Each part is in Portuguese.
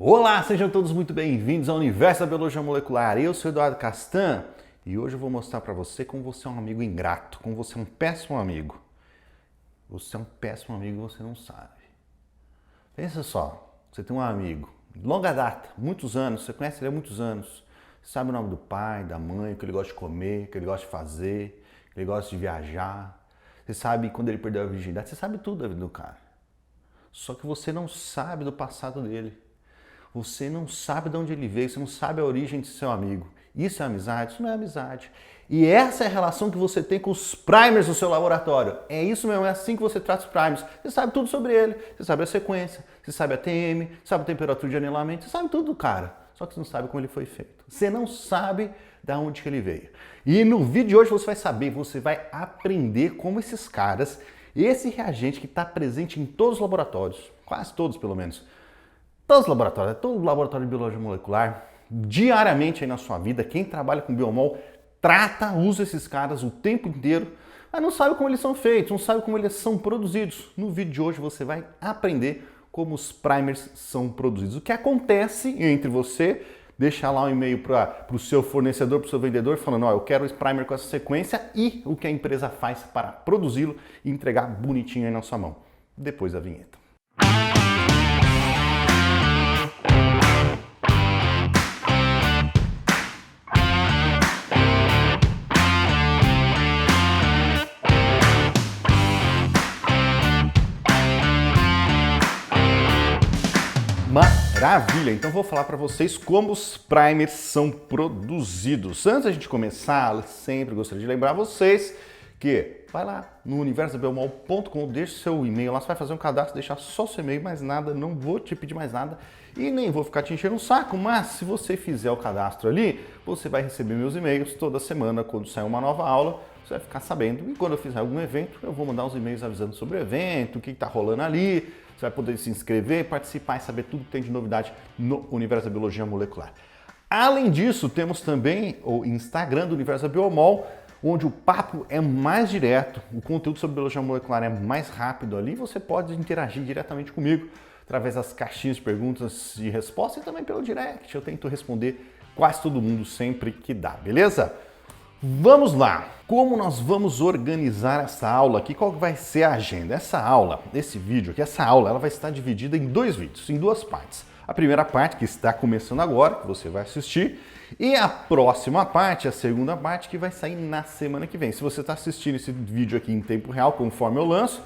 Olá, sejam todos muito bem-vindos ao Universo da Biologia Molecular. Eu sou Eduardo Castan e hoje eu vou mostrar para você como você é um amigo ingrato, como você é um péssimo amigo. Você é um péssimo amigo e você não sabe. Pensa só, você tem um amigo, de longa data, muitos anos, você conhece ele há muitos anos, você sabe o nome do pai, da mãe, o que ele gosta de comer, o que ele gosta de fazer, o que ele gosta de viajar, você sabe quando ele perdeu a virgindade, você sabe tudo da vida do cara. Só que você não sabe do passado dele. Você não sabe de onde ele veio, você não sabe a origem de seu amigo. Isso é amizade? Isso não é amizade. E essa é a relação que você tem com os primers do seu laboratório. É isso mesmo, é assim que você trata os primers. Você sabe tudo sobre ele, você sabe a sequência, você sabe a TM, sabe a temperatura de anilamento, você sabe tudo do cara. Só que você não sabe como ele foi feito. Você não sabe de onde que ele veio. E no vídeo de hoje você vai saber, você vai aprender como esses caras, esse reagente que está presente em todos os laboratórios, quase todos pelo menos, todos os laboratórios, todo laboratório de biologia molecular, diariamente aí na sua vida, quem trabalha com biomol, usa esses caras o tempo inteiro, mas não sabe como eles são feitos, não sabe como eles são produzidos. No vídeo de hoje você vai aprender como os primers são produzidos. O que acontece entre você, deixar lá um e-mail para o seu fornecedor, para o seu vendedor, falando, ó, eu quero esse primer com essa sequência e o que a empresa faz para produzi-lo e entregar bonitinho aí na sua mão. Depois da vinheta. Maravilha! Então vou falar para vocês como os primers são produzidos. Antes da gente começar, eu sempre gostaria de lembrar vocês que vai lá no universobiomol.com, deixa seu e-mail lá, você vai fazer um cadastro, deixar só seu e-mail, mais nada, não vou te pedir mais nada e nem vou ficar te enchendo o saco, mas se você fizer o cadastro ali, você vai receber meus e-mails toda semana quando sair uma nova aula, você vai ficar sabendo. E quando eu fizer algum evento, eu vou mandar os e-mails avisando sobre o evento, o que está rolando ali. Você vai poder se inscrever, participar e saber tudo que tem de novidade no Universo da Biologia Molecular. Além disso, temos também o Instagram do Universo da Biomol, onde o papo é mais direto, o conteúdo sobre biologia molecular é mais rápido ali, você pode interagir diretamente comigo através das caixinhas de perguntas e respostas e também pelo direct. Eu tento responder quase todo mundo sempre que dá, beleza? Vamos lá! Como nós vamos organizar essa aula aqui? Qual vai ser a agenda? Essa aula, esse vídeo aqui, essa aula, ela vai estar dividida em dois vídeos, em duas partes. A primeira parte, que está começando agora, que você vai assistir, e a próxima parte, a segunda parte, que vai sair na semana que vem. Se você está assistindo esse vídeo aqui em tempo real, conforme eu lanço,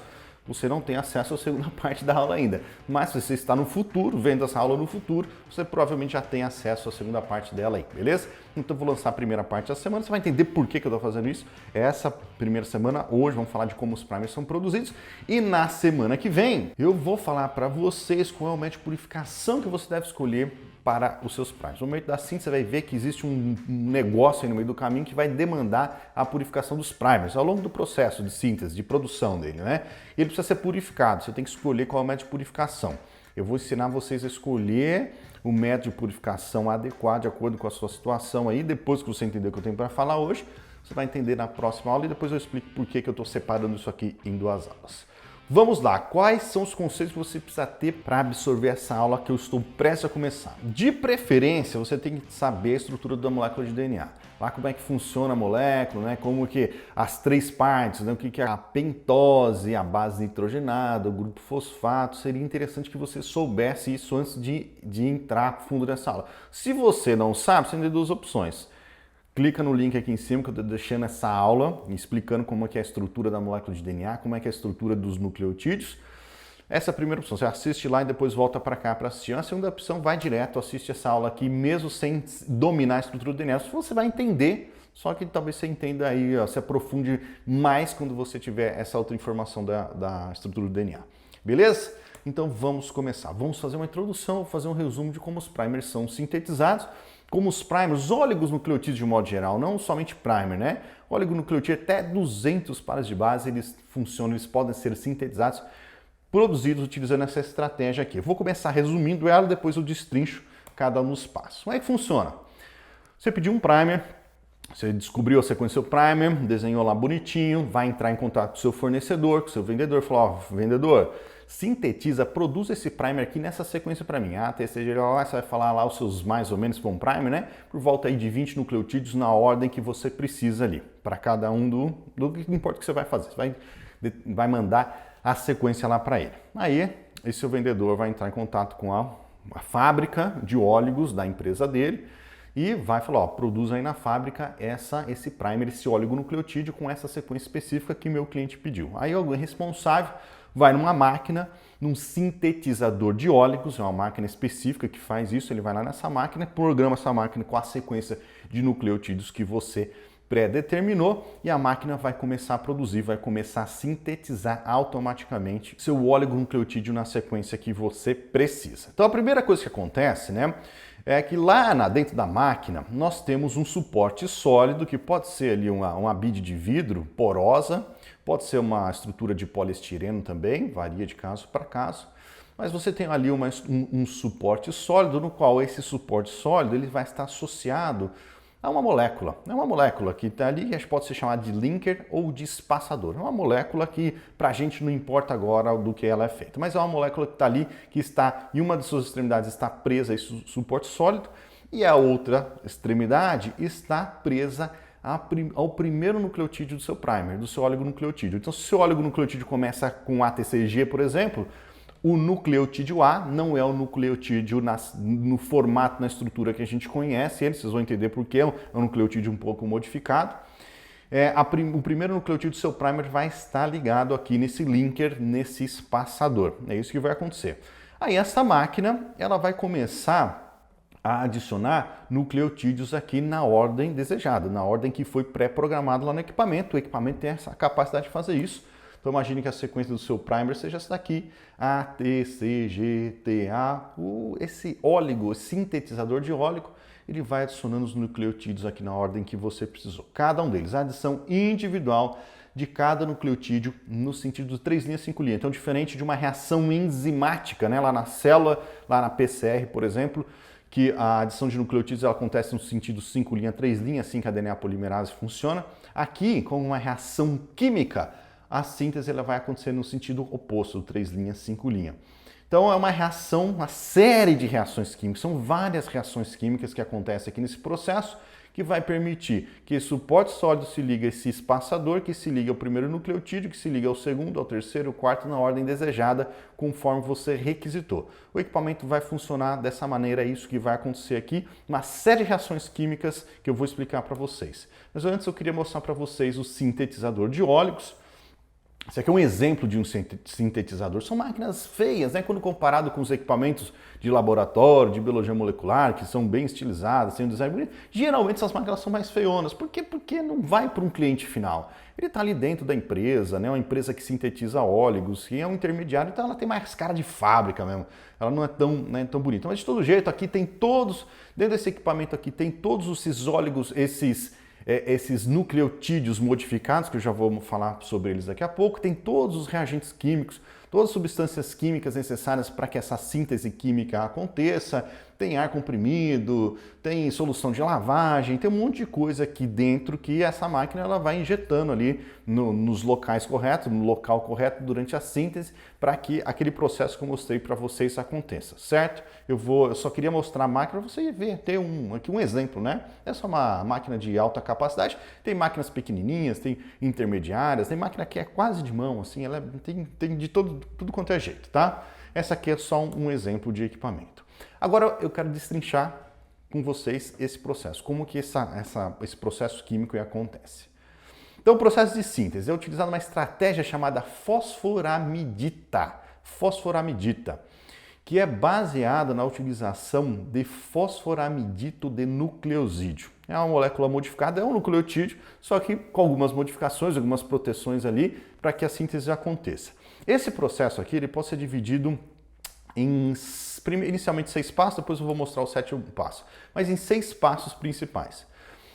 você não tem acesso à segunda parte da aula ainda. Mas se você está no futuro, vendo essa aula no futuro, você provavelmente já tem acesso à segunda parte dela aí, beleza? Então eu vou lançar a primeira parte da semana, você vai entender por que eu estou fazendo isso. Essa primeira semana, hoje, vamos falar de como os primers são produzidos. E na semana que vem, eu vou falar para vocês qual é o método de purificação que você deve escolher para os seus primers. No momento da síntese, você vai ver que existe um negócio aí no meio do caminho que vai demandar a purificação dos primers ao longo do processo de síntese, de produção dele, né? Ele precisa ser purificado, você tem que escolher qual é o método de purificação. Eu vou ensinar vocês a escolher o método de purificação adequado de acordo com a sua situação aí. Depois que você entender o que eu tenho para falar hoje, você vai entender na próxima aula e depois eu explico por que eu estou separando isso aqui em duas aulas. Vamos lá, quais são os conceitos que você precisa ter para absorver essa aula que eu estou prestes a começar? De preferência, você tem que saber a estrutura da molécula de DNA. Lá como é que funciona a molécula, né? Como que as três partes, né? O que é a pentose, a base nitrogenada, o grupo fosfato. Seria interessante que você soubesse isso antes de entrar fundo nessa aula. Se você não sabe, você tem duas opções. Clica no link aqui em cima que eu estou deixando essa aula, explicando como é que é a estrutura da molécula de DNA, como é que é a estrutura dos nucleotídeos. Essa é a primeira opção, você assiste lá e depois volta para cá para assistir. A segunda opção, vai direto, assiste essa aula aqui, mesmo sem dominar a estrutura do DNA. Você vai entender, só que talvez você entenda aí, ó, se aprofunde mais quando você tiver essa outra informação da estrutura do DNA. Beleza? Então vamos começar. Vamos fazer uma introdução, vou fazer um resumo de como os primers são sintetizados. Como os primers, os oligonucleotídeos de modo geral, não somente primer, né? Oligonucleotídeos até 200 pares de base, eles funcionam, eles podem ser sintetizados, produzidos utilizando essa estratégia aqui. Eu vou começar resumindo ela, depois eu destrincho cada um dos passos. Como é que funciona? Você pediu um primer, você descobriu a sequência do primer, desenhou lá bonitinho, vai entrar em contato com o seu fornecedor, com o seu vendedor, falou, ó, vendedor, sintetiza, produz esse primer aqui nessa sequência para mim. A, T, C, G, O, você vai falar lá os seus mais ou menos para um primer, né? Por volta aí de 20 nucleotídeos na ordem que você precisa ali, para cada um do que importa que você vai fazer. Você vai mandar a sequência lá para ele. Aí, esse seu vendedor vai entrar em contato com a fábrica de óligos da empresa dele e vai falar, ó, produz aí na fábrica esse primer, esse oligonucleotídeo com essa sequência específica que meu cliente pediu. Aí alguém responsável vai numa máquina, num sintetizador de óligos, é uma máquina específica que faz isso, ele vai lá nessa máquina, programa essa máquina com a sequência de nucleotídeos que você pré-determinou e a máquina vai começar a produzir, vai começar a sintetizar automaticamente seu oligonucleotídeo na sequência que você precisa. Então a primeira coisa que acontece, né, é que lá dentro da máquina nós temos um suporte sólido que pode ser ali uma bide de vidro porosa, pode ser uma estrutura de poliestireno também, varia de caso para caso. Mas você tem ali um suporte sólido, no qual esse suporte sólido ele vai estar associado a uma molécula. É uma molécula que está ali, que pode ser chamada de linker ou de espaçador. É uma molécula que para a gente não importa agora do que ela é feita, mas é uma molécula que está ali, que está em uma de suas extremidades está presa a esse suporte sólido e a outra extremidade está presa ao primeiro nucleotídeo do seu primer, do seu oligonucleotídeo. Então, se o seu oligonucleotídeo começa com ATCG, por exemplo, o nucleotídeo A não é o nucleotídeo no formato, na estrutura que a gente conhece, vocês vão entender por que é um nucleotídeo um pouco modificado. O primeiro nucleotídeo do seu primer vai estar ligado aqui nesse linker, nesse espaçador. É isso que vai acontecer. Aí essa máquina ela vai começar a adicionar nucleotídeos aqui na ordem desejada, na ordem que foi pré-programado lá no equipamento. O equipamento tem essa capacidade de fazer isso. Então imagine que a sequência do seu primer seja essa daqui, A, T, C, G, T, A. Esse óligo, esse sintetizador de óligo, ele vai adicionando os nucleotídeos aqui na ordem que você precisou. Cada um deles, a adição individual de cada nucleotídeo no sentido de 3 linhas, 5 linhas. Então diferente de uma reação enzimática, né? Lá na célula, lá na PCR, por exemplo, que a adição de nucleotídeos ela acontece no sentido 5 linhas, 3 linhas, assim que a DNA polimerase funciona. Aqui, com uma reação química, a síntese ela vai acontecer no sentido oposto, 3 linhas, 5 linhas. Então é uma reação, uma série de reações químicas, são várias reações químicas que acontecem aqui nesse processo que vai permitir que esse suporte sólido se ligue a esse espaçador, que se liga ao primeiro nucleotídeo, que se liga ao segundo, ao terceiro, ao quarto, na ordem desejada, conforme você requisitou. O equipamento vai funcionar dessa maneira, é isso que vai acontecer aqui, uma série de reações químicas que eu vou explicar para vocês. Mas antes eu queria mostrar para vocês o sintetizador de óligos. Esse aqui é um exemplo de um sintetizador. São máquinas feias, né? Quando comparado com os equipamentos de laboratório, de biologia molecular, que são bem estilizadas, têm um design bonito, geralmente essas máquinas são mais feionas. Por quê? Porque não vai para um cliente final. Ele está ali dentro da empresa, né? Uma empresa que sintetiza óligos, que é um intermediário, então ela tem mais cara de fábrica mesmo. Ela não é tão bonita. Mas de todo jeito, aqui tem todos, dentro desse equipamento aqui, tem todos esses óligos, esses nucleotídeos modificados, que eu já vou falar sobre eles daqui a pouco, tem todos os reagentes químicos, todas as substâncias químicas necessárias para que essa síntese química aconteça, tem ar comprimido, tem solução de lavagem, tem um monte de coisa aqui dentro que essa máquina ela vai injetando ali nos locais corretos, no local correto durante a síntese, para que aquele processo que eu mostrei para vocês aconteça, certo? Eu só queria mostrar a máquina para você ver, ter aqui um exemplo, né? Essa é uma máquina de alta capacidade, tem máquinas pequenininhas, tem intermediárias, tem máquina que é quase de mão, assim, ela tem de tudo quanto é jeito, tá? Essa aqui é só um exemplo de equipamento. Agora eu quero destrinchar com vocês esse processo, como que esse processo químico acontece. Então o processo de síntese é utilizado uma estratégia chamada fosforamidita, que é baseada na utilização de fosforamidito de nucleosídeo. É uma molécula modificada, é um nucleotídeo, só que com algumas modificações, algumas proteções ali para que a síntese aconteça. Esse processo aqui ele pode ser dividido em inicialmente 6 passos, depois eu vou mostrar o 7º passo, mas em 6 passos principais.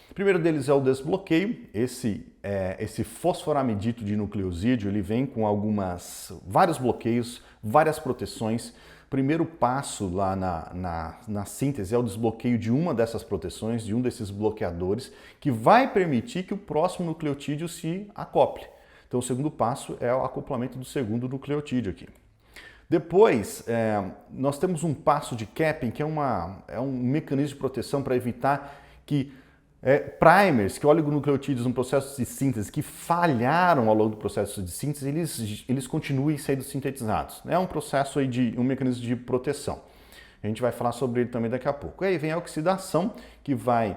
O primeiro deles é o desbloqueio. Esse fosforamidito de nucleosídeo ele vem com vários bloqueios, várias proteções. O primeiro passo lá na síntese é o desbloqueio de uma dessas proteções, de um desses bloqueadores, que vai permitir que o próximo nucleotídeo se acople. Então o segundo passo é o acoplamento do segundo nucleotídeo aqui. Depois, nós temos um passo de capping, que é um mecanismo de proteção para evitar que primers, que oligonucleotídeos no processo de síntese, que falharam ao longo do processo de síntese, eles continuem sendo sintetizados. É um processo aí um mecanismo de proteção. A gente vai falar sobre ele também daqui a pouco. Aí vem a oxidação, que vai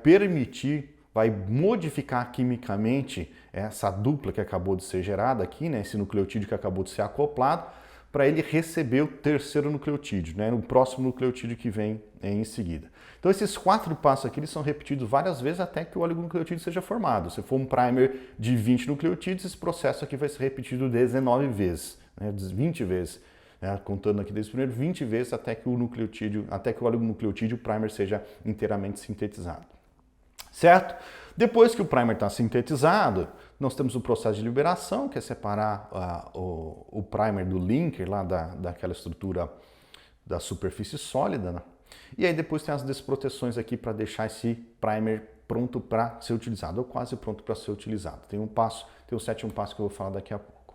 permitir, vai modificar quimicamente essa dupla que acabou de ser gerada aqui, né, esse nucleotídeo que acabou de ser acoplado, para ele receber o terceiro nucleotídeo, né, no próximo nucleotídeo que vem em seguida. Então esses 4 passos aqui eles são repetidos várias vezes até que o oligonucleotídeo seja formado. Se for um primer de 20 nucleotídeos, esse processo aqui vai ser repetido 19 vezes, né, 20 vezes. Contando aqui desde o primeiro 20 vezes até que o oligonucleotídeo primer seja inteiramente sintetizado. Certo? Depois que o primer está sintetizado, nós temos o processo de liberação, que é separar o primer do linker lá daquela estrutura da superfície sólida, né? E aí depois tem as desproteções aqui para deixar esse primer pronto para ser utilizado, ou quase pronto para ser utilizado. Tem o 7º passo que eu vou falar daqui a pouco.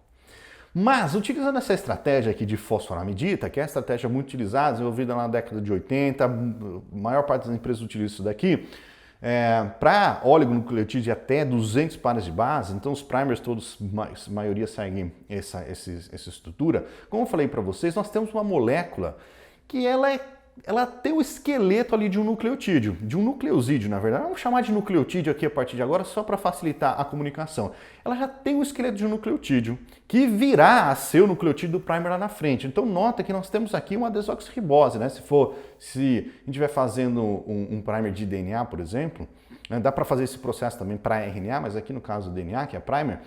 Mas, utilizando essa estratégia aqui de fosforamidita, que é a estratégia muito utilizada, desenvolvida na década de 80, a maior parte das empresas utiliza isso daqui, para oligonucleotídeo de até 200 pares de base, então os primers todos, a maioria seguem essa estrutura. Como eu falei para vocês, nós temos uma molécula que ela tem o esqueleto ali de um nucleotídeo, de um nucleosídeo, na verdade. Vamos chamar de nucleotídeo aqui a partir de agora, só para facilitar a comunicação. Ela já tem o esqueleto de um nucleotídeo, que virá a ser o nucleotídeo do primer lá na frente. Então nota que nós temos aqui uma desoxirribose, né? Se a gente estiver fazendo um primer de DNA, por exemplo, né? Dá para fazer esse processo também para RNA, mas aqui no caso do DNA, que é primer,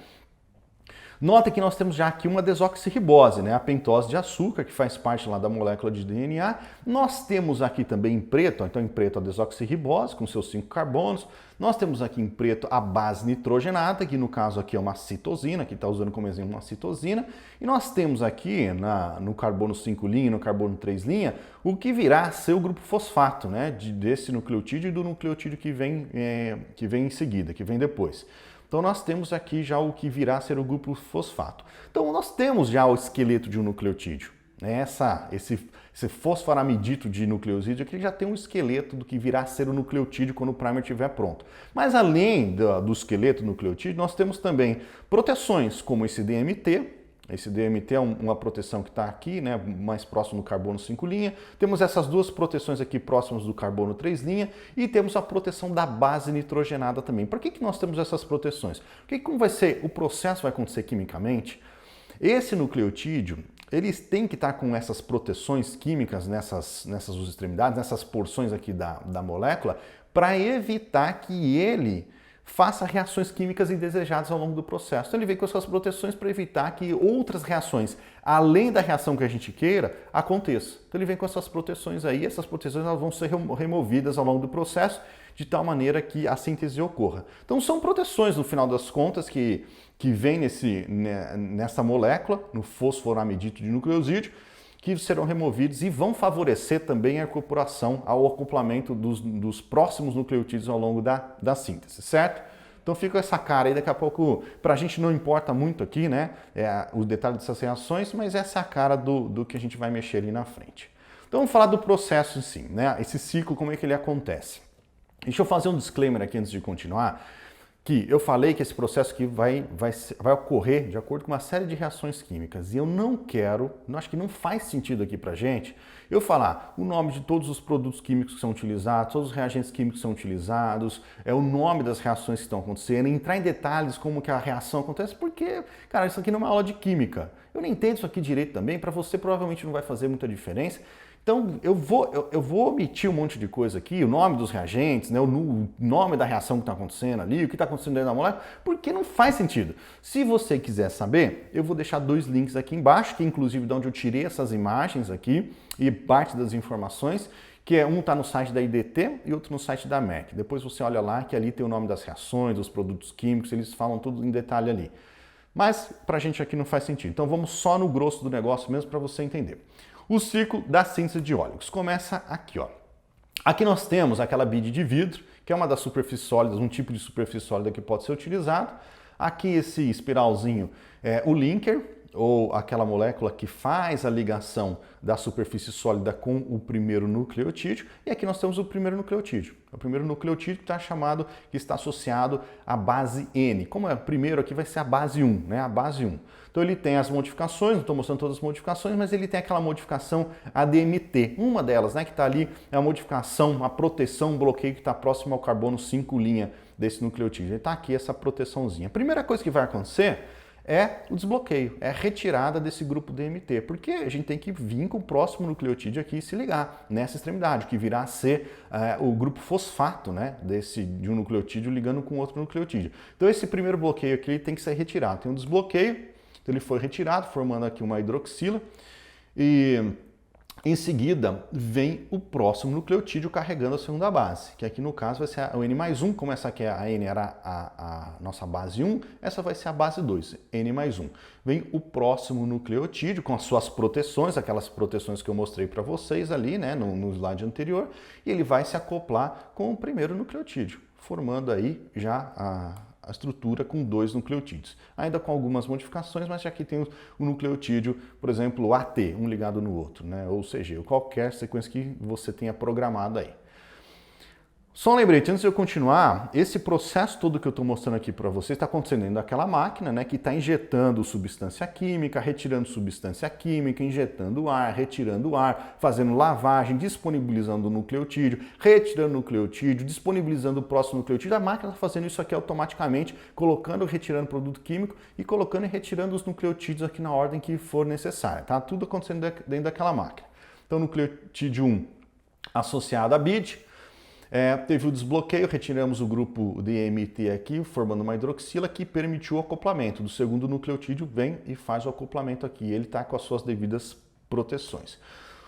nota que nós temos já aqui uma desoxirribose, né? A pentose de açúcar, que faz parte lá da molécula de DNA. Nós temos aqui também em preto, então em preto a desoxirribose com seus 5 carbonos. Nós temos aqui em preto a base nitrogenada, que no caso aqui é uma citosina, que está usando como exemplo uma citosina. E nós temos aqui no carbono 5' e no carbono 3' o que virá a ser o grupo fosfato, né? Desse nucleotídeo e do nucleotídeo que vem em seguida, que vem depois. Então nós temos aqui já o que virá a ser o grupo fosfato. Então nós temos já o esqueleto de um nucleotídeo. Esse fosforamidito de nucleosídeo aqui já tem um esqueleto do que virá a ser o nucleotídeo quando o primer estiver pronto. Mas além do esqueleto do nucleotídeo, nós temos também proteções como esse DMT. Esse DMT é uma proteção que está aqui, né, mais próximo do carbono 5'. Temos essas duas proteções aqui próximas do carbono 3' e temos a proteção da base nitrogenada também. Por que nós temos essas proteções? Porque como o processo vai acontecer quimicamente, esse nucleotídeo, eles têm que estar com essas proteções químicas nessas duas extremidades, nessas porções aqui da molécula, para evitar que ele faça reações químicas indesejadas ao longo do processo. Então ele vem com essas proteções para evitar que outras reações, além da reação que a gente queira, aconteçam. Então ele vem com essas proteções aí, essas proteções elas vão ser removidas ao longo do processo, de tal maneira que a síntese ocorra. Então são proteções, no final das contas, que vem nessa molécula, no fosforamidito de nucleosídeo, que serão removidos e vão favorecer também a incorporação ao acoplamento dos próximos nucleotídeos ao longo da síntese, certo? Então fica essa cara aí, daqui a pouco, para a gente não importa muito aqui, né, o detalhe dessas reações, mas essa é a cara do que a gente vai mexer ali na frente. Então vamos falar do processo em si, né, esse ciclo, como é que ele acontece. Deixa eu fazer um disclaimer aqui antes de continuar, que eu falei que esse processo aqui vai ocorrer de acordo com uma série de reações químicas. E eu acho que não faz sentido aqui pra gente eu falar o nome de todos os produtos químicos que são utilizados, todos os reagentes químicos que são utilizados, o nome das reações que estão acontecendo, entrar em detalhes como que a reação acontece, porque, cara, isso aqui não é uma aula de química. Eu nem entendo isso aqui direito também, para você provavelmente não vai fazer muita diferença. Então, eu vou omitir um monte de coisa aqui, o nome dos reagentes, né, o nome da reação que está acontecendo ali, o que está acontecendo dentro da molécula, porque não faz sentido. Se você quiser saber, eu vou deixar 2 links aqui embaixo, que inclusive de onde eu tirei essas imagens aqui e parte das informações, que um está no site da IDT e outro no site da MEC. Depois você olha lá, que ali tem o nome das reações, dos produtos químicos, eles falam tudo em detalhe ali. Mas para a gente aqui não faz sentido. Então vamos só no grosso do negócio mesmo para você entender. O ciclo da síntese de óleos começa aqui, ó. Aqui nós temos aquela bide de vidro, que é uma das superfícies sólidas, um tipo de superfície sólida que pode ser utilizado. Aqui esse espiralzinho é o linker, ou aquela molécula que faz a ligação da superfície sólida com o primeiro nucleotídeo, e aqui nós temos o primeiro nucleotídeo. O primeiro nucleotídeo que está associado à base N. Como é o primeiro aqui, vai ser a base 1, né? A base 1. Então ele tem as modificações, não estou mostrando todas as modificações, mas ele tem aquela modificação ADMT. Uma delas, né, que está ali, é a modificação, a proteção, o bloqueio que está próximo ao carbono 5' desse nucleotídeo. Ele está aqui essa proteçãozinha. A primeira coisa que vai acontecer é o desbloqueio, é a retirada desse grupo DMT, porque a gente tem que vir com o próximo nucleotídeo aqui e se ligar nessa extremidade, que virá a ser o grupo fosfato, né, de um nucleotídeo ligando com outro nucleotídeo. Então esse primeiro bloqueio aqui ele tem que ser retirado. Tem um desbloqueio, então ele foi retirado, formando aqui uma hidroxila, e em seguida vem o próximo nucleotídeo carregando a segunda base, que aqui no caso vai ser o N+1, como essa aqui a N era a nossa base 1, essa vai ser a base 2, N+1. Vem o próximo nucleotídeo com as suas proteções, aquelas proteções que eu mostrei para vocês ali, né, no slide anterior, e ele vai se acoplar com o primeiro nucleotídeo, formando aí já a estrutura com 2 nucleotídeos. Ainda com algumas modificações, mas já aqui tem o nucleotídeo, por exemplo, AT, um ligado no outro, né? Ou CG, qualquer sequência que você tenha programado aí. Só um lembrete, antes de eu continuar, esse processo todo que eu estou mostrando aqui para vocês está acontecendo dentro daquela máquina, né, que está injetando substância química, retirando substância química, injetando ar, retirando ar, fazendo lavagem, disponibilizando o nucleotídeo, retirando o nucleotídeo, disponibilizando o próximo nucleotídeo. A máquina está fazendo isso aqui automaticamente, colocando e retirando produto químico e colocando e retirando os nucleotídeos aqui na ordem que for necessária. Tá tudo acontecendo dentro daquela máquina. Então, nucleotídeo 1 associado a BID. Teve o desbloqueio, retiramos o grupo DMT aqui, formando uma hidroxila que permitiu o acoplamento. Do segundo nucleotídeo vem e faz o acoplamento aqui. Ele está com as suas devidas proteções.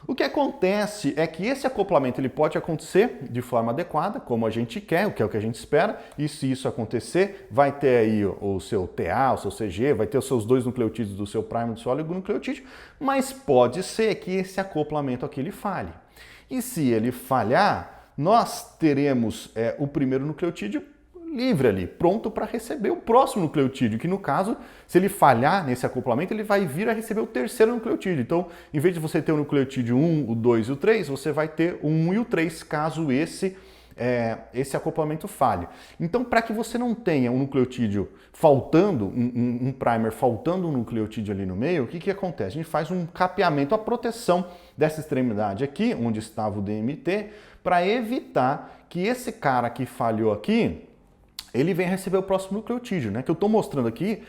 O que acontece é que esse acoplamento ele pode acontecer de forma adequada, como a gente quer, o que é o que a gente espera, e se isso acontecer, vai ter aí o seu TA, o seu CG, vai ter os seus 2 nucleotídeos do seu primer, do seu oligonucleotídeo, mas pode ser que esse acoplamento aqui ele falhe. E se ele falhar, nós teremos o primeiro nucleotídeo livre ali, pronto para receber o próximo nucleotídeo, que no caso, se ele falhar nesse acoplamento, ele vai vir a receber o terceiro nucleotídeo. Então, em vez de você ter o nucleotídeo 1, o 2 e o 3, você vai ter o 1 e o 3, caso esse acoplamento falhe. Então, para que você não tenha um nucleotídeo faltando, um primer faltando um nucleotídeo ali no meio, o que acontece? A gente faz um capeamento, a proteção dessa extremidade aqui, onde estava o DMT, para evitar que esse cara que falhou aqui, ele venha receber o próximo nucleotídeo, né? Que eu estou mostrando aqui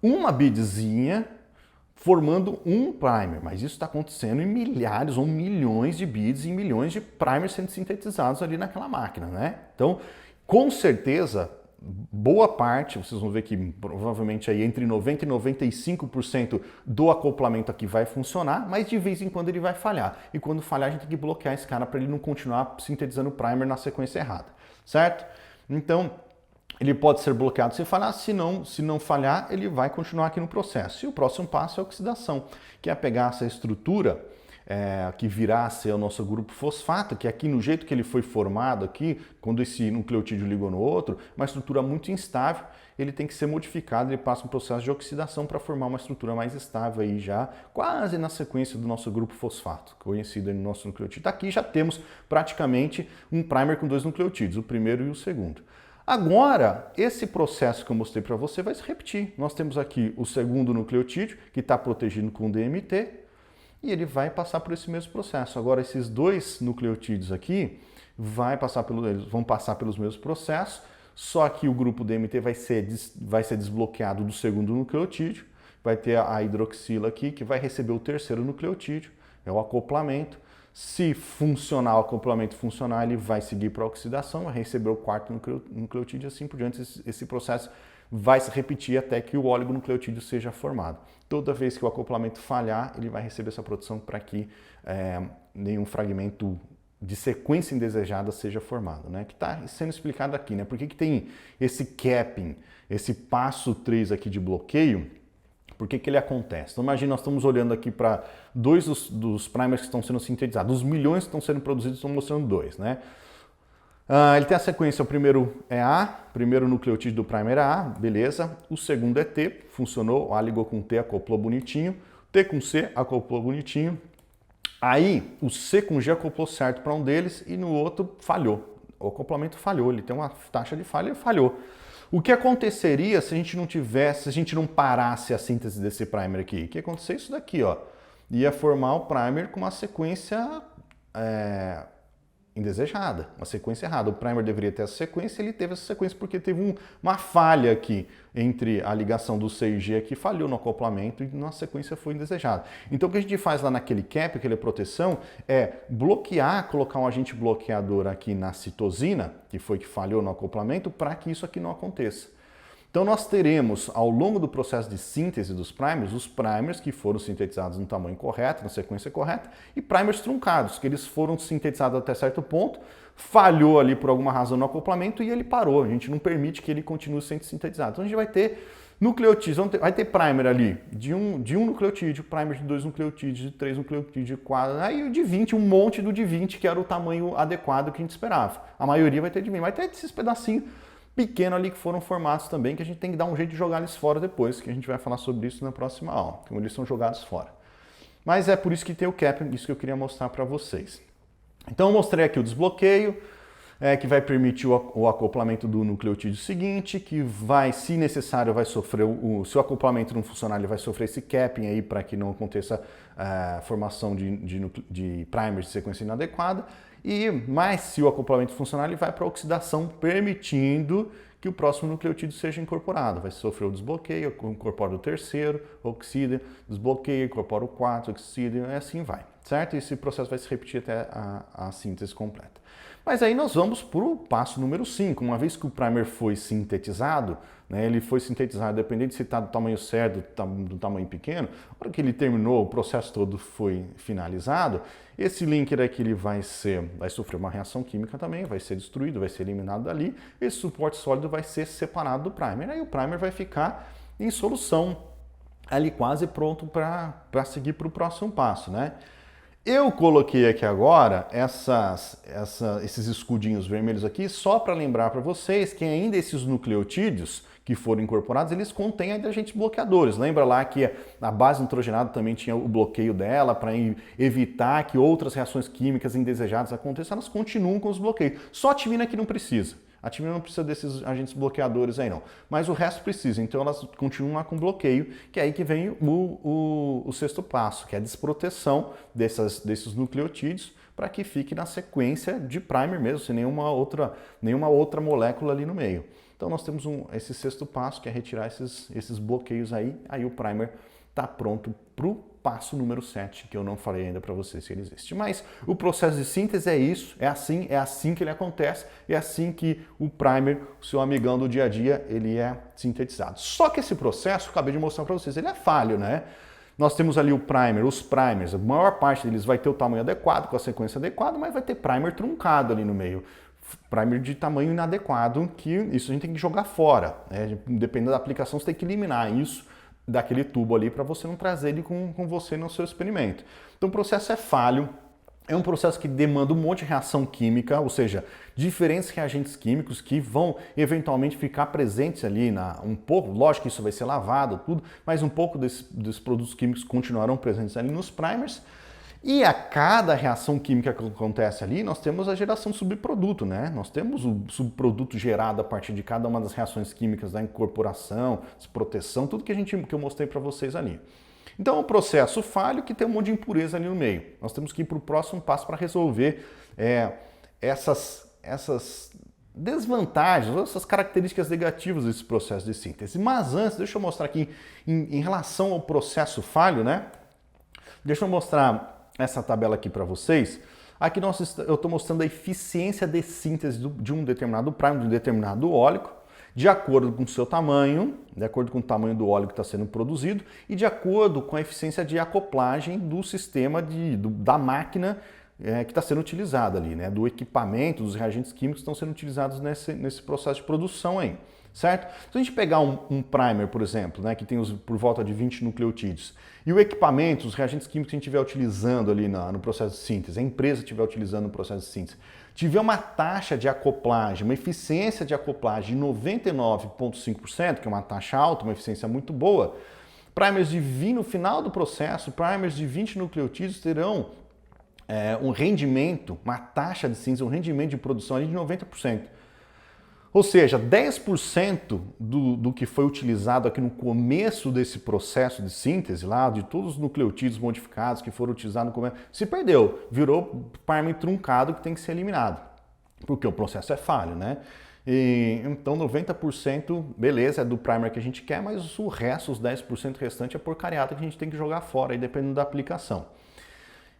uma bidzinha formando um primer, mas isso está acontecendo em milhares ou milhões de bits e milhões de primers sendo sintetizados ali naquela máquina, né? Então, com certeza, boa parte, vocês vão ver que provavelmente aí entre 90% e 95% do acoplamento aqui vai funcionar, mas de vez em quando ele vai falhar. E quando falhar, a gente tem que bloquear esse cara para ele não continuar sintetizando o primer na sequência errada, certo? Então, ele pode ser bloqueado se falhar, se não falhar, ele vai continuar aqui no processo. E o próximo passo é a oxidação, que é pegar essa estrutura que virá a ser o nosso grupo fosfato, que aqui no jeito que ele foi formado aqui, quando esse nucleotídeo ligou no outro, uma estrutura muito instável, ele tem que ser modificado, ele passa um processo de oxidação para formar uma estrutura mais estável aí já, quase na sequência do nosso grupo fosfato, conhecido aí no nosso nucleotídeo. Aqui já temos praticamente um primer com 2 nucleotídeos, o primeiro e o segundo. Agora, esse processo que eu mostrei para você vai se repetir. Nós temos aqui o segundo nucleotídeo, que está protegido com DMT, e ele vai passar por esse mesmo processo. Agora, esses 2 nucleotídeos aqui eles vão passar pelos mesmos processos, só que o grupo DMT vai ser desbloqueado do segundo nucleotídeo, vai ter a hidroxila aqui, que vai receber o terceiro nucleotídeo, é o acoplamento. Se funcionar, o acoplamento funcionar, ele vai seguir para a oxidação, vai receber o quarto nucleotídeo e assim por diante. Esse processo vai se repetir até que o oligonucleotídeo seja formado. Toda vez que o acoplamento falhar, ele vai receber essa proteção para que nenhum fragmento de sequência indesejada seja formado, né? Que está sendo explicado aqui, né? Por que tem esse capping, esse passo 3 aqui de bloqueio? Por que ele acontece? Então imagina, nós estamos olhando aqui para 2 dos primers que estão sendo sintetizados. Dos milhões que estão sendo produzidos, estão mostrando 2, né? Ele tem a sequência, o primeiro é A, primeiro nucleotídeo do primer é A, beleza. O segundo é T, funcionou, A ligou com T, acoplou bonitinho. T com C, acoplou bonitinho. Aí, o C com G acoplou certo para um deles e no outro falhou. O acoplamento falhou, ele tem uma taxa de falha e falhou. O que aconteceria se a gente não tivesse, se a gente não parasse a síntese desse primer aqui? O que ia acontecer? Isso daqui, ó. Ia formar o primer com uma sequência indesejada, uma sequência errada. O primer deveria ter essa sequência, ele teve essa sequência porque teve uma falha aqui entre a ligação do C e G que falhou no acoplamento e na sequência foi indesejada. Então o que a gente faz lá naquele cap, aquela proteção, é bloquear, colocar um agente bloqueador aqui na citosina, que foi que falhou no acoplamento, para que isso aqui não aconteça. Então nós teremos, ao longo do processo de síntese dos primers, os primers que foram sintetizados no tamanho correto, na sequência correta, e primers truncados, que eles foram sintetizados até certo ponto, falhou ali por alguma razão no acoplamento e ele parou. A gente não permite que ele continue sendo sintetizado. Então a gente vai ter nucleotídeos, vai ter primer ali de um nucleotídeo, primer de 2 nucleotídeos, de 3 nucleotídeos, de 4, aí de 20, um monte do de 20, que era o tamanho adequado que a gente esperava. A maioria vai ter de 20, vai ter esses pedacinhos pequeno ali que foram formados também, que a gente tem que dar um jeito de jogar eles fora depois, que a gente vai falar sobre isso na próxima aula, como eles são jogados fora. Mas é por isso que tem o cap, isso que eu queria mostrar para vocês. Então eu mostrei aqui o desbloqueio, que vai permitir o acoplamento do nucleotídeo seguinte, que vai, se necessário, vai sofrer, se o acoplamento não funcionar, ele vai sofrer esse capping aí para que não aconteça a formação de primers de sequência inadequada. Mas se o acoplamento funcionar, ele vai para a oxidação, permitindo que o próximo nucleotídeo seja incorporado. Vai sofrer o desbloqueio, incorpora o terceiro, oxida, desbloqueia, incorpora o quarto, oxida, e assim vai, certo? E esse processo vai se repetir até a síntese completa. Mas aí nós vamos para o passo número 5. Uma vez que o primer foi sintetizado, né, ele foi sintetizado, dependendo de se está do tamanho certo, do tamanho pequeno, na hora que ele terminou, o processo todo foi finalizado, esse linker aqui ele vai sofrer uma reação química também, vai ser destruído, vai ser eliminado dali, esse suporte sólido vai ser separado do primer, aí o primer vai ficar em solução, ali quase pronto para seguir para o próximo passo, né? Eu coloquei aqui agora esses escudinhos vermelhos aqui só para lembrar para vocês que ainda esses nucleotídeos que foram incorporados, eles contêm ainda agentes bloqueadores. Lembra lá que a base nitrogenada também tinha o bloqueio dela para evitar que outras reações químicas indesejadas aconteçam, elas continuam com os bloqueios. Só a timina que não precisa. A timina não precisa desses agentes bloqueadores aí não, mas o resto precisa, então elas continuam lá com bloqueio, que é aí que vem o sexto passo, que é a desproteção desses nucleotídeos para que fique na sequência de primer mesmo, sem nenhuma outra molécula ali no meio. Então nós temos esse sexto passo, que é retirar esses bloqueios aí o primer está pronto para o passo número 7, que eu não falei ainda para vocês se ele existe. Mas o processo de síntese é isso, é assim que ele acontece, é assim que o primer, o seu amigão do dia a dia, ele é sintetizado. Só que esse processo, acabei de mostrar para vocês, ele é falho, né? Nós temos ali o primer, os primers, a maior parte deles vai ter o tamanho adequado, com a sequência adequada, mas vai ter primer truncado ali no meio. Primer de tamanho inadequado, que isso a gente tem que jogar fora, né? Dependendo da aplicação, você tem que eliminar isso daquele tubo ali para você não trazer ele com você no seu experimento. Então o processo é falho, é um processo que demanda um monte de reação química, ou seja, diferentes reagentes químicos que vão eventualmente ficar presentes ali, um pouco, lógico que isso vai ser lavado, tudo, mas um pouco desses produtos químicos continuarão presentes ali nos primers. E a cada reação química que acontece ali, nós temos a geração de subproduto, né? Nós temos o subproduto gerado a partir de cada uma das reações químicas da incorporação, proteção, tudo que eu mostrei para vocês ali. Então, é um processo falho que tem um monte de impureza ali no meio. Nós temos que ir para o próximo passo para resolver essas desvantagens, essas características negativas desse processo de síntese. Mas antes, deixa eu mostrar aqui em relação ao processo falho, né? Deixa eu mostrar essa tabela aqui para vocês. Aqui eu estou mostrando a eficiência de síntese de um determinado primer, de um determinado óleco, de acordo com o seu tamanho, de acordo com o tamanho do óleo que está sendo produzido e de acordo com a eficiência de acoplagem do sistema da máquina que está sendo utilizada ali, né? Do equipamento, dos reagentes químicos que estão sendo utilizados nesse processo de produção aí, certo? Se a gente pegar um primer, por exemplo, né, que tem por volta de 20 nucleotídeos, e o equipamento, os reagentes químicos que a gente estiver utilizando ali no processo de síntese, a empresa estiver utilizando no processo de síntese, tiver uma taxa de acoplagem, uma eficiência de acoplagem de 99,5%, que é uma taxa alta, uma eficiência muito boa, primers de 20 no final do processo, primers de 20 nucleotídeos terão um rendimento, uma taxa de síntese, um rendimento de produção ali de 90%. Ou seja, 10% do que foi utilizado aqui no começo desse processo de síntese, lá, de todos os nucleotídeos modificados que foram utilizados no começo, se perdeu, virou primer truncado que tem que ser eliminado, porque o processo é falho, né? Então 90%, beleza, é do primer que a gente quer, mas o resto, os 10% restante é porcariada que a gente tem que jogar fora, aí dependendo da aplicação.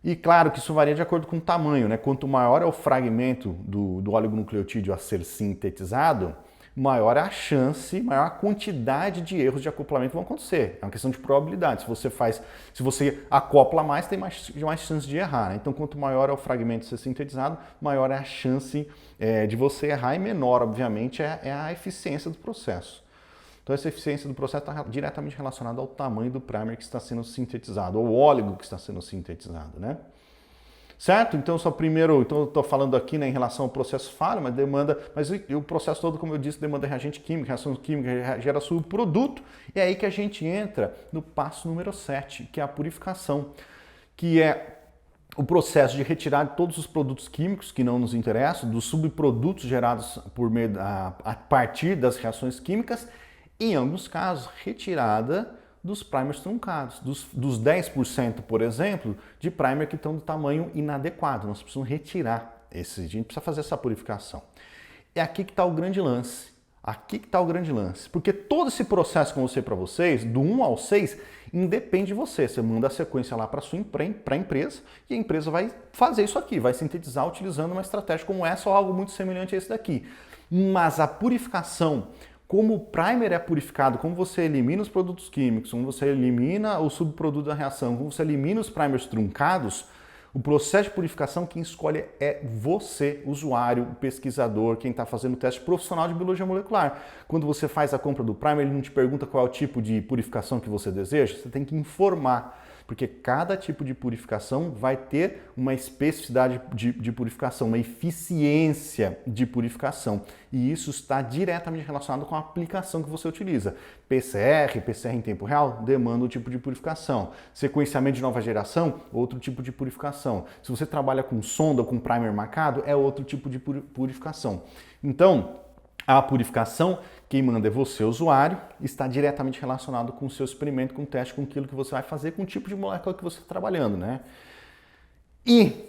E claro que isso varia de acordo com o tamanho, né? Quanto maior é o fragmento do oligonucleotídeo a ser sintetizado, maior é a chance, maior a quantidade de erros de acoplamento que vão acontecer. É uma questão de probabilidade. Se você acopla mais, tem mais chance de errar, né? Então, quanto maior é o fragmento a ser sintetizado, maior é a chance de você errar e menor, obviamente, é a eficiência do processo. Então, essa eficiência do processo está diretamente relacionada ao tamanho do primer que está sendo sintetizado, ou óleo que está sendo sintetizado, né? Certo? Então, eu estou falando aqui, né, em relação ao processo falho, mas o processo todo, como eu disse, demanda reagente químico, reação química, gera subproduto, e é aí que a gente entra no passo número 7, que é a purificação, que é o processo de retirar todos os produtos químicos que não nos interessam, dos subprodutos gerados a partir das reações químicas, em alguns casos, retirada dos primers truncados, dos 10%, por exemplo, de primer que estão do tamanho inadequado. Nós precisamos retirar esses, a gente precisa fazer essa purificação. É aqui que está o grande lance. Aqui que está o grande lance. Porque todo esse processo que eu mostrei para vocês, do 1 ao 6, independe de você. Você manda a sequência lá para a empresa e a empresa vai fazer isso aqui, vai sintetizar utilizando uma estratégia como essa ou algo muito semelhante a esse daqui. Mas a purificação, como o primer é purificado, como você elimina os produtos químicos, como você elimina o subproduto da reação, como você elimina os primers truncados, o processo de purificação quem escolhe é você, usuário, o pesquisador, quem está fazendo o teste profissional de biologia molecular. Quando você faz a compra do primer, ele não te pergunta qual é o tipo de purificação que você deseja, você tem que informar. Porque cada tipo de purificação vai ter uma especificidade de purificação, uma eficiência de purificação. E isso está diretamente relacionado com a aplicação que você utiliza. PCR em tempo real, demanda um tipo de purificação. Sequenciamento de nova geração, outro tipo de purificação. Se você trabalha com sonda ou com primer marcado, é outro tipo de purificação. Então, a purificação, quem manda é você, usuário, está diretamente relacionado com o seu experimento, com o teste, com aquilo que você vai fazer, com o tipo de molécula que você está trabalhando, né? E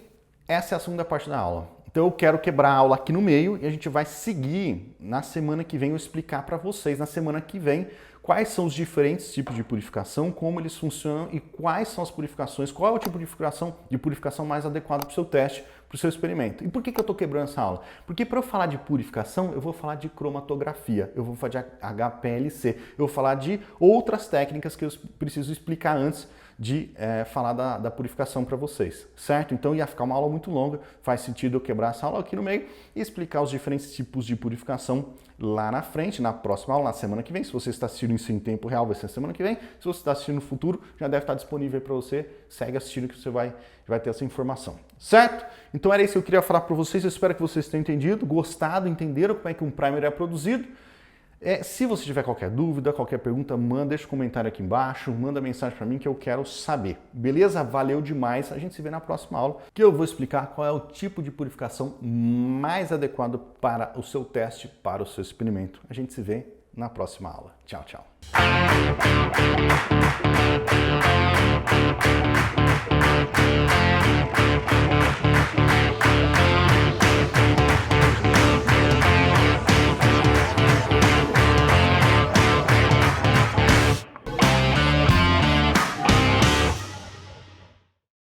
essa é a segunda parte da aula. Então eu quero quebrar a aula aqui no meio e a gente vai seguir na semana que vem, eu explicar para vocês na semana que vem quais são os diferentes tipos de purificação, como eles funcionam e quais são as purificações, qual é o tipo de purificação mais adequado para o seu teste, para o seu experimento. E por que eu estou quebrando essa aula? Porque para eu falar de purificação, eu vou falar de cromatografia, eu vou falar de HPLC, eu vou falar de outras técnicas que eu preciso explicar antes de falar da purificação para vocês, certo? Então ia ficar uma aula muito longa, faz sentido eu quebrar essa aula aqui no meio e explicar os diferentes tipos de purificação lá na frente, na próxima aula, na semana que vem. Se você está assistindo isso em tempo real, vai ser na semana que vem. Se você está assistindo no futuro, já deve estar disponível para você. Segue assistindo que você vai ter essa informação, certo? Então era isso que eu queria falar para vocês. Eu espero que vocês tenham entendido, gostado, entenderam como é que um primer é produzido. Se você tiver qualquer dúvida, qualquer pergunta, deixa um comentário aqui embaixo, manda mensagem para mim que eu quero saber. Beleza? Valeu demais. A gente se vê na próxima aula, que eu vou explicar qual é o tipo de purificação mais adequado para o seu teste, para o seu experimento. A gente se vê na próxima aula. Tchau, tchau.